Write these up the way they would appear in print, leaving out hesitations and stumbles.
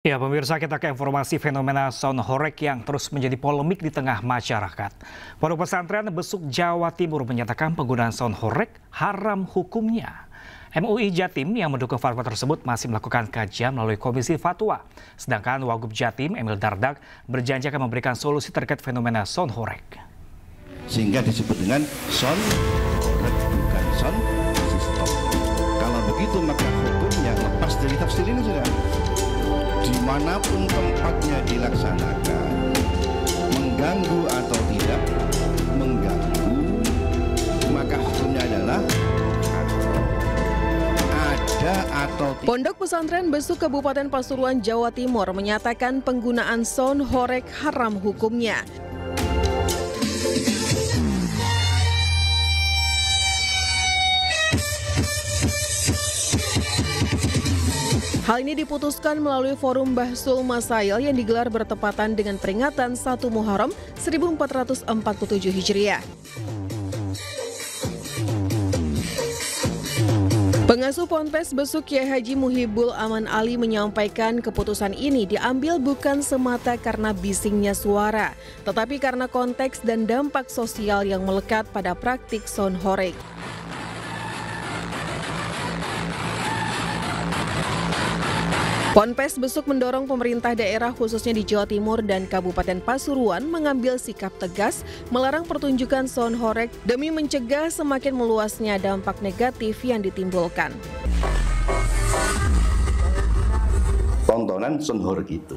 Ya, pemirsa, kita ke informasi fenomena sound horeg yang terus menjadi polemik di tengah masyarakat. Pondok Pesantren Besuk Jawa Timur menyatakan penggunaan sound horeg haram hukumnya. MUI Jatim yang mendukung fatwa tersebut masih melakukan kajian melalui Komisi Fatwa. Sedangkan Wagub Jatim Emil Dardak berjanji akan memberikan solusi terkait fenomena sound horeg. Sehingga disebut dengan sound horeg, bukan sound system. Kalau begitu maka hukumnya lepas dari tafsir ini sudah. Dimanapun tempatnya dilaksanakan, mengganggu atau tidak mengganggu, maka hukumnya adalah ada atau tidak. Pondok Pesantren Besuk Kabupaten Pasuruan, Jawa Timur menyatakan penggunaan sound horeg haram hukumnya. Hal ini diputuskan melalui forum Bahsul Masail yang digelar bertepatan dengan peringatan 1 Muharram 1447 Hijriah. Pengasuh Ponpes Besuk Kyai Haji Muhibul Aman Ali menyampaikan keputusan ini diambil bukan semata karena bisingnya suara, tetapi karena konteks dan dampak sosial yang melekat pada praktik sound horeg. Ponpes Besuk mendorong pemerintah daerah khususnya di Jawa Timur dan Kabupaten Pasuruan mengambil sikap tegas melarang pertunjukan sound horeg demi mencegah semakin meluasnya dampak negatif yang ditimbulkan. Tontonan sound horeg itu,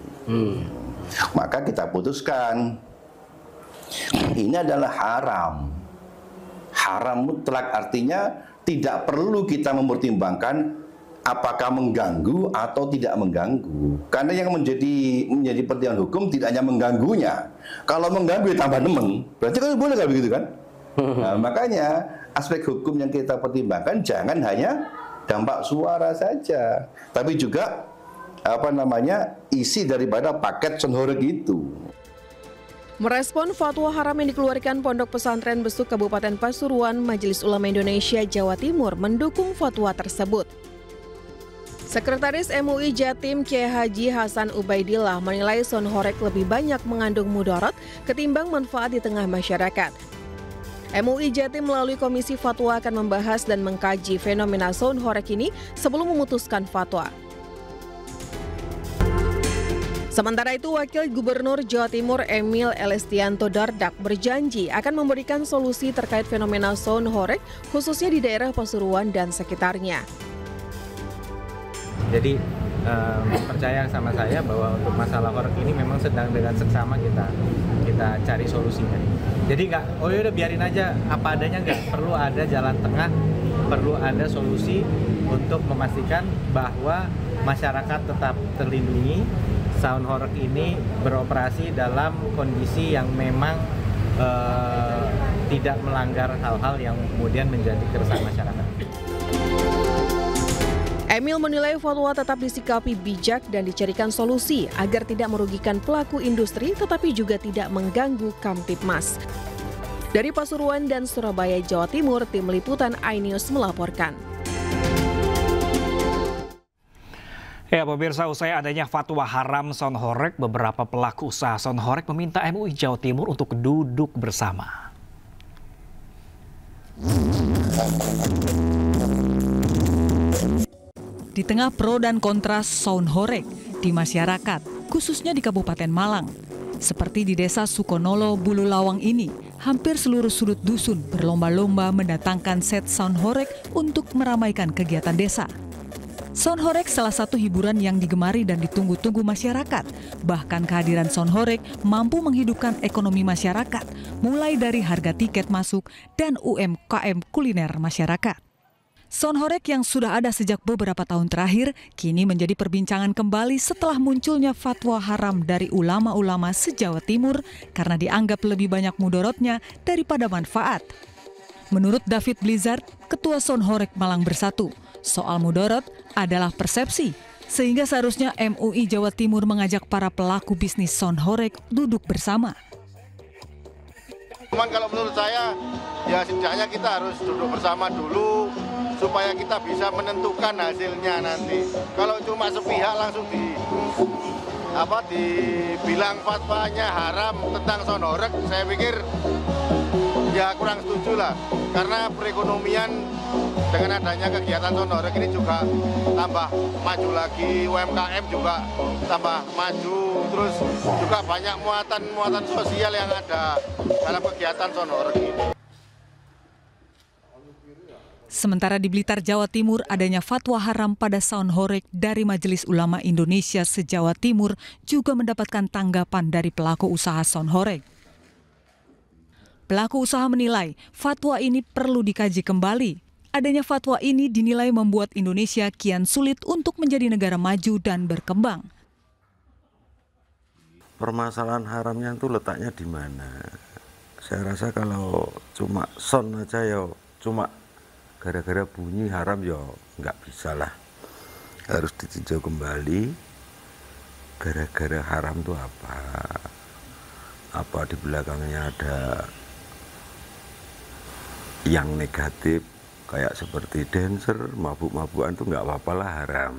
maka kita putuskan ini adalah haram. Haram mutlak artinya tidak perlu kita mempertimbangkan apakah mengganggu atau tidak mengganggu. Karena yang menjadi pertimbangan hukum tidak hanya mengganggunya. Kalau mengganggu ya tambah nemen. Berarti kan boleh nggak begitu kan? Nah, makanya aspek hukum yang kita pertimbangkan jangan hanya dampak suara saja, tapi juga isi daripada paket sound horeg itu. Merespon fatwa haram yang dikeluarkan Pondok Pesantren Besuk Kabupaten Pasuruan, Majelis Ulama Indonesia Jawa Timur mendukung fatwa tersebut. Sekretaris MUI Jatim Kyai Haji Hasan Ubaidillah menilai sound horeg lebih banyak mengandung mudarat ketimbang manfaat di tengah masyarakat. MUI Jatim melalui Komisi Fatwa akan membahas dan mengkaji fenomena sound horeg ini sebelum memutuskan fatwa. Sementara itu, Wakil Gubernur Jawa Timur Emil Elestianto Dardak berjanji akan memberikan solusi terkait fenomena sound horeg khususnya di daerah Pasuruan dan sekitarnya. Jadi percaya sama saya bahwa untuk masalah horeg ini memang sedang dengan seksama kita cari solusinya. Jadi nggak, oh yaudah biarin aja apa adanya, nggak perlu ada jalan tengah, perlu ada solusi untuk memastikan bahwa masyarakat tetap terlindungi. Sound horeg ini beroperasi dalam kondisi yang memang tidak melanggar hal-hal yang kemudian menjadi keresahan masyarakat. Emil menilai fatwa tetap disikapi bijak dan dicarikan solusi agar tidak merugikan pelaku industri tetapi juga tidak mengganggu Kamtibmas. Dari Pasuruan dan Surabaya, Jawa Timur, Tim Liputan iNews melaporkan. Ya, pemirsa, usai adanya fatwa haram sound horeg, beberapa pelaku usaha sound horeg meminta MUI Jawa Timur untuk duduk bersama. Di tengah pro dan kontra sound horeg di masyarakat, khususnya di Kabupaten Malang. Seperti di Desa Sukonolo, Bulu Lawang ini, hampir seluruh sudut dusun berlomba-lomba mendatangkan set sound horeg untuk meramaikan kegiatan desa. Sound horeg salah satu hiburan yang digemari dan ditunggu-tunggu masyarakat. Bahkan kehadiran sound horeg mampu menghidupkan ekonomi masyarakat, mulai dari harga tiket masuk dan UMKM kuliner masyarakat. Sound horeg yang sudah ada sejak beberapa tahun terakhir kini menjadi perbincangan kembali setelah munculnya fatwa haram dari ulama-ulama se-Jawa Timur karena dianggap lebih banyak mudorotnya daripada manfaat. Menurut David Blizzard, Ketua Sound Horeg Malang Bersatu, soal mudorot adalah persepsi, sehingga seharusnya MUI Jawa Timur mengajak para pelaku bisnis sound horeg duduk bersama. Cuman kalau menurut saya, ya setidaknya kita harus duduk bersama dulu supaya kita bisa menentukan hasilnya nanti. Kalau cuma sepihak langsung dibilang fatwanya haram tentang sound horeg, saya pikir ya kurang setuju lah. Karena perekonomian dengan adanya kegiatan sound horeg ini juga tambah maju lagi, UMKM juga tambah maju, terus juga banyak muatan sosial yang ada dalam kegiatan sound horeg ini. Sementara di Blitar, Jawa Timur, adanya fatwa haram pada sound horeg dari Majelis Ulama Indonesia se-Jawa Timur juga mendapatkan tanggapan dari pelaku usaha sound horeg. Pelaku usaha menilai fatwa ini perlu dikaji kembali. Adanya fatwa ini dinilai membuat Indonesia kian sulit untuk menjadi negara maju dan berkembang. Permasalahan haramnya itu letaknya di mana? Saya rasa kalau cuma sound aja ya cuma gara-gara bunyi haram ya nggak bisa lah, harus ditinjau kembali gara-gara haram itu apa di belakangnya ada yang negatif kayak seperti dancer, mabuk-mabukan itu nggak apa-apa lah haram.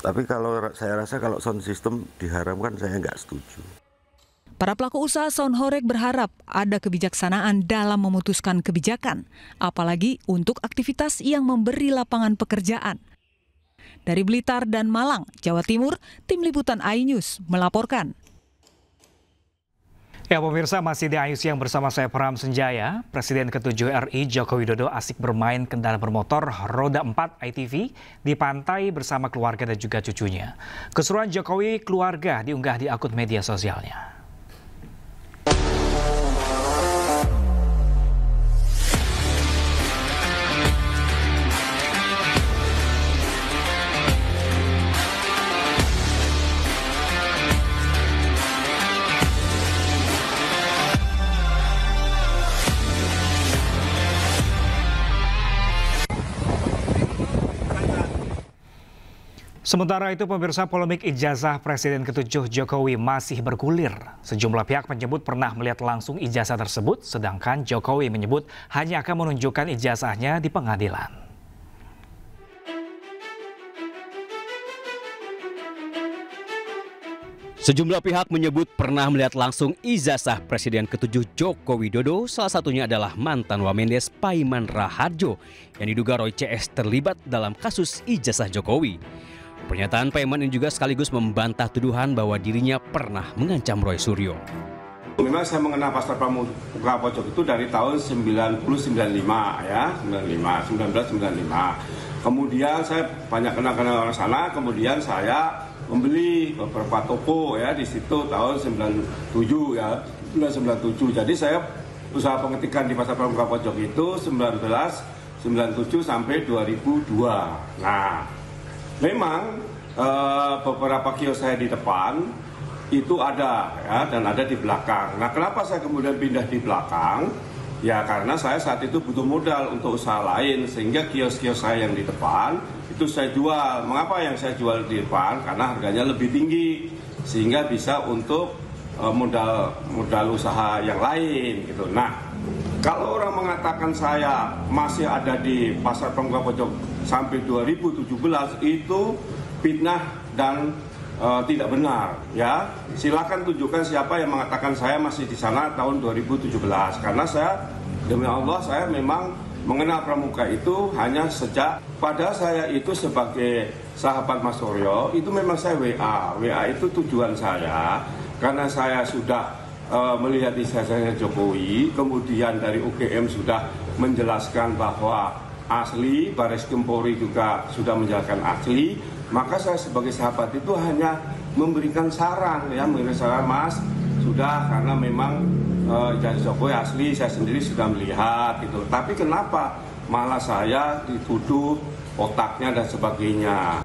Tapi kalau saya rasa kalau sound system diharamkan saya nggak setuju. Para pelaku usaha sound horeg berharap ada kebijaksanaan dalam memutuskan kebijakan, apalagi untuk aktivitas yang memberi lapangan pekerjaan. Dari Blitar dan Malang, Jawa Timur, Tim Liputan iNews melaporkan. Ya pemirsa, masih di iNews yang bersama saya Pram Senjaya. Presiden ke-7 RI Joko Widodo asik bermain kendaraan bermotor roda 4 ATV di pantai bersama keluarga dan juga cucunya. Keseruan Jokowi keluarga diunggah di akun media sosialnya. Sementara itu pemirsa, polemik ijazah Presiden ke-7 Jokowi masih bergulir. Sejumlah pihak menyebut pernah melihat langsung ijazah tersebut, sedangkan Jokowi menyebut hanya akan menunjukkan ijazahnya di pengadilan. Sejumlah pihak menyebut pernah melihat langsung ijazah Presiden ke-7 Joko Widodo, salah satunya adalah mantan Wamendes Paiman Raharjo yang diduga Roy CS terlibat dalam kasus ijazah Jokowi. Pernyataan Paiman ini juga sekaligus membantah tuduhan bahwa dirinya pernah mengancam Roy Suryo. Memang saya mengenal Pastor Pramuka Pojok itu dari tahun 1995 ya, 1995. Kemudian saya banyak kenal orang sana, kemudian saya membeli beberapa toko ya di situ tahun 97 ya, 1997. Jadi saya usaha pengetikan di Pasar Pramuka Pojok itu 1997 sampai 2002. Nah, memang beberapa kios saya di depan itu ada ya, dan ada di belakang. Nah, kenapa saya kemudian pindah di belakang? Ya karena saya saat itu butuh modal untuk usaha lain, sehingga kios-kios saya yang di depan itu saya jual. Mengapa yang saya jual di depan? Karena harganya lebih tinggi, sehingga bisa untuk modal usaha yang lain gitu. Nah, kalau orang mengatakan saya masih ada di Pasar Pramuka Pojok sampai 2017, itu fitnah dan tidak benar ya. Silakan tunjukkan siapa yang mengatakan saya masih di sana tahun 2017, karena saya demi Allah saya memang mengenal Pramuka itu hanya sejak pada saya itu sebagai sahabat Mas Suryo itu memang saya WA itu tujuan saya karena saya sudah melihat ijazahnya Jokowi, kemudian dari UGM sudah menjelaskan bahwa asli, Baris Krim Polri juga sudah menjelaskan asli, maka saya sebagai sahabat itu hanya memberikan saran ya, Mas, sudah karena memang ijazah Jokowi asli, saya sendiri sudah melihat gitu. Tapi kenapa malah saya dituduh otaknya dan sebagainya?